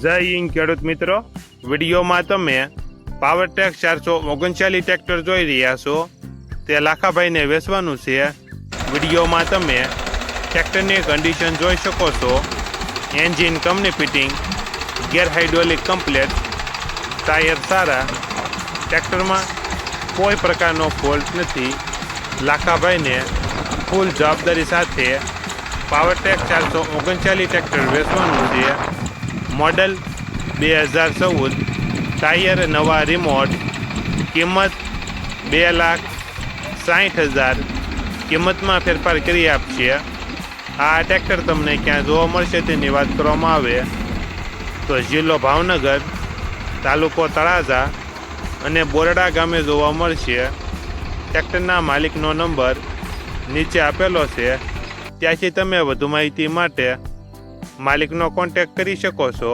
જય હિન્દ ખેડૂત મિત્રો, વિડીયોમાં તમે પાવરટેક 439 ટ્રેક્ટર જોઈ રહ્યા છો. તે લાખાભાઈને વેચવાનું છે. વિડીયોમાં તમે ટ્રેક્ટરની કન્ડિશન જોઈ શકો છો. Engine company fitting, gear hydraulic complete, tyre સારા, ટ્રેક્ટરમાં કોઈ પ્રકારનો ફોલ્ટ નથી. લાખાભાઈને ફૂલ જવાબદારી સાથે પાવરટેક 439 ટ્રેક્ટર વેચવાનું છે. મોડલ 2014, ટાયર નવા રિમોટ, કિંમત 2,60,000. કિંમતમાં ફેરફાર કરી આપશે. આ ટ્રેક્ટર તમને ક્યાં જોવા મળશે તેની વાત કરવામાં આવે તો જિલ્લો ભાવનગર, તાલુકો તળાજા અને બોરડા ગામે જોવા મળશે. ટ્રેક્ટરના માલિકનો નંબર નીચે આપેલો છે. ત્યાંથી તમે વધુ માહિતી માટે માલિકનો કોન્ટેક્ટ કરી શકો છો.